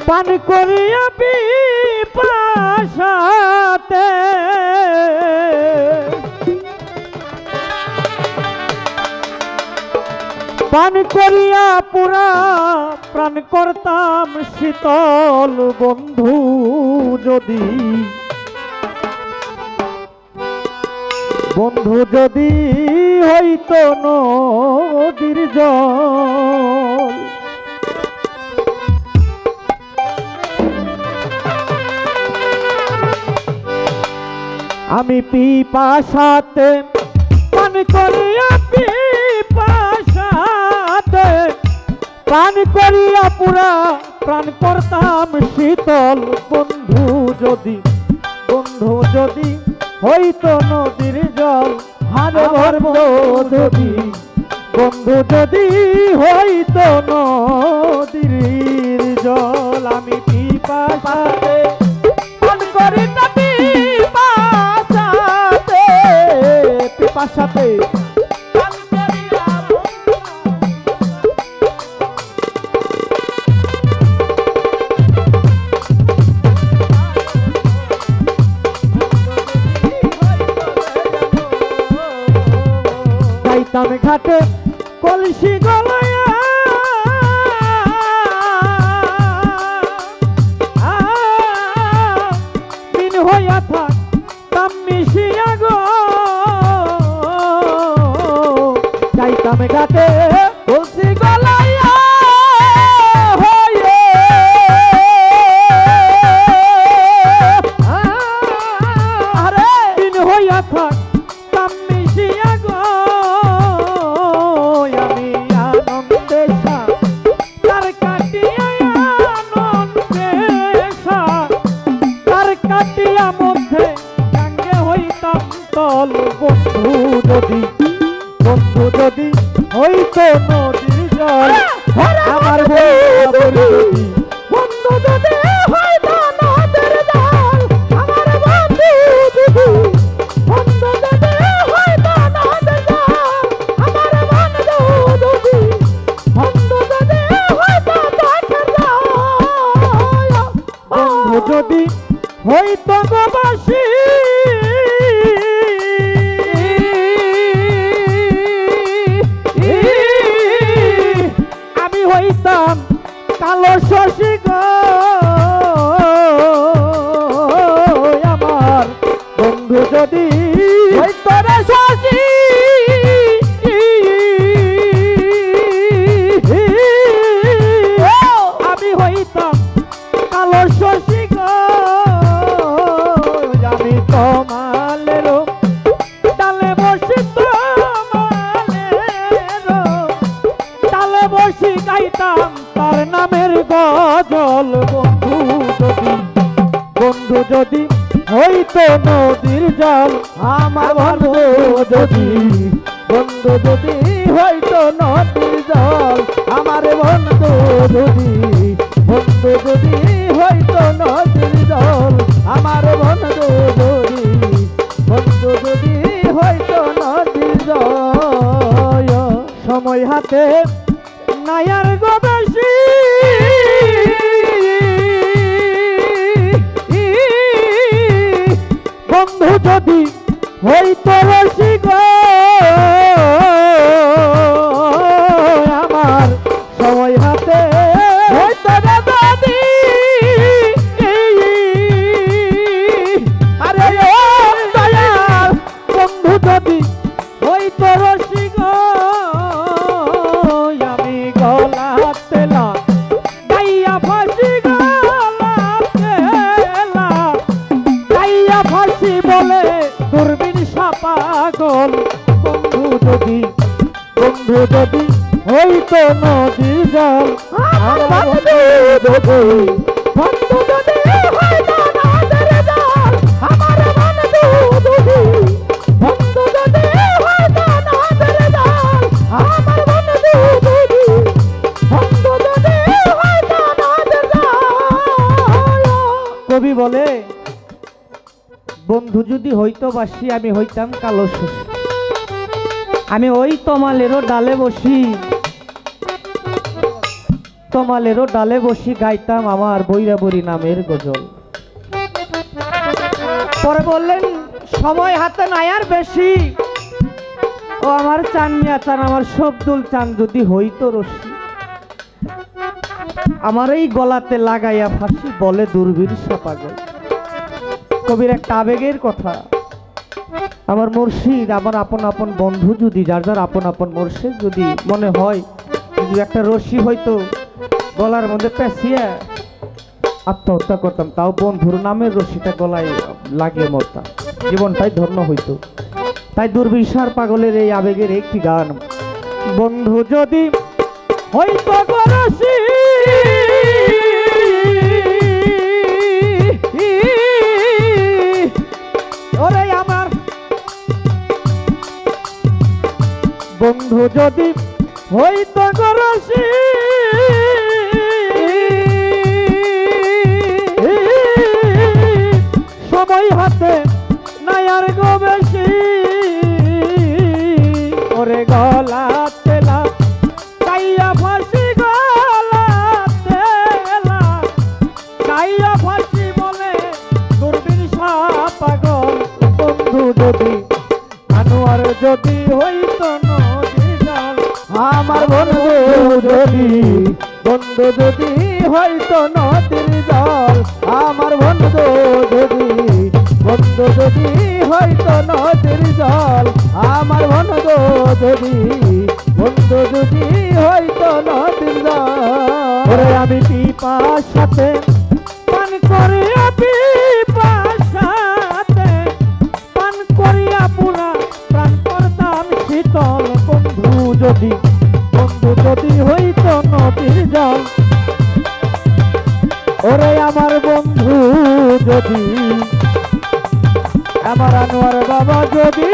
পান করিয়া পিপাসাতে পান করিয়া পুরা প্রাণ করতাম শীতল বন্ধু যদি হইতো নদীর জল আমি পিপাসাতে পান করিয়া পিপাসাতে পান করিয়া পুরা প্রাণ করতাম শীতল বন্ধু যদি হইতো নদীর জল হারে বন্ধু যদি হইতো নদীর জল আমি পিপাসাতে পান করিতাম পিপাসাতে যাইতাম ঘাটে কলসি গলায়া দিন হইয়া থাকতাম মিশিয়া গো যাইতাম ঘাটে কলসি গলায়া দিন হইয়া থাকতাম মিশিয়া গো বন্ধু যদি হইতো নদীর জল আমার বন্ধু যদি হইতো নদীর জল আমার বন্ধু যদি হইতো নদীর জল আমার বন্ধু যদি হইতো চোখের জল বন্ধু যদি হইতো গোবাসী হইতাম কালো শশী গো আমার বন্ধু যদি হইতো রে শশী আমি হইতাম কালো শশী গো আমি তোমালেরও ডালে বসে বসি গাইতাম তার নামের গজল বন্ধু যদি হইতো নদীর জল আমার বন্ধু যদি হইতো নদীর জল আমার বন্ধু যদি হইতো নদীর জল আমার বন্ধু যদি হইতো নদীর জল সময় হাতে নায়ার গো বেশি বন্ধু যদি হইতো রসি গো আমার সময় হাতে হইতো দাদি আরে দয়াল বন্ধু যদি হইতো রসি গো বলে দূরবীন পাগল বন্ধু যদি হইতো নদীর জল বন্ধু যদি হইতো নদীর জল আমার বন্ধু যদি হইতো নদীর জল আমার বন্ধু যদি হইতো নদীর জল কবি বলে বন্ধু যদি হইতো বাসি আমি হইতাম কালো শশী আমি ওই তমালেরও ডালে বসি তমালেরও ডালে বসি গাইতাম আমার বৈরাবরী নামের গজল। পরে বললেন সময় হাতে নাই আর বেশি, ও আমার চান মিয়া চান, আমার শব্দুল চান যদি হইতো রশি, আমার এই গলাতে লাগাইয়া ফাঁসি বলে দূরবীর পাগল। কবির একটা আবেগের কথা, আমার মুর্শিদ আমার আপন আপন বন্ধু যদি যার যার আপন আপন মুর্শিদ যদি মনে হয় যদি একটা রশি হয়তো গলার মধ্যে পেঁচিয়ে আত্মহত্যা করতাম, তাও বন্ধুর নামের রশিটা গলায় লাগিয়ে মরতাম, জীবনটাই ধন্য হইতো। তাই দুর্বিষার পাগলের এই আবেগের একটি গান, বন্ধু যদি হইতো রশি ওরে আমার বন্ধু যদি হইতো রশি সময় হাতে নাই আর গো বেশি, ওরে গলাতে লাগাইয়া ফাঁসি গলাতে লাগাইয়া ফাঁসি বলে দুর্বিষা পাগল। বন্ধু যদি আনোয়ার যদি হইতো নদীর জল, আমার বন্ধু যদি হইতো নদীর জল, আমার বন্ধু যদি হইতো নদীর জল, আমার বন্ধু যদি হইতো নদীর জল। ওরে আমি পিপাসাতে পান করিয়া পিপাসাতে পান করিয়া পুরা প্রাণ করতাম শীতল। বন্ধু যদি হইতো নদীর জল, ওরে আমার বন্ধু যদি আমার আনোয়ার বাবা যদি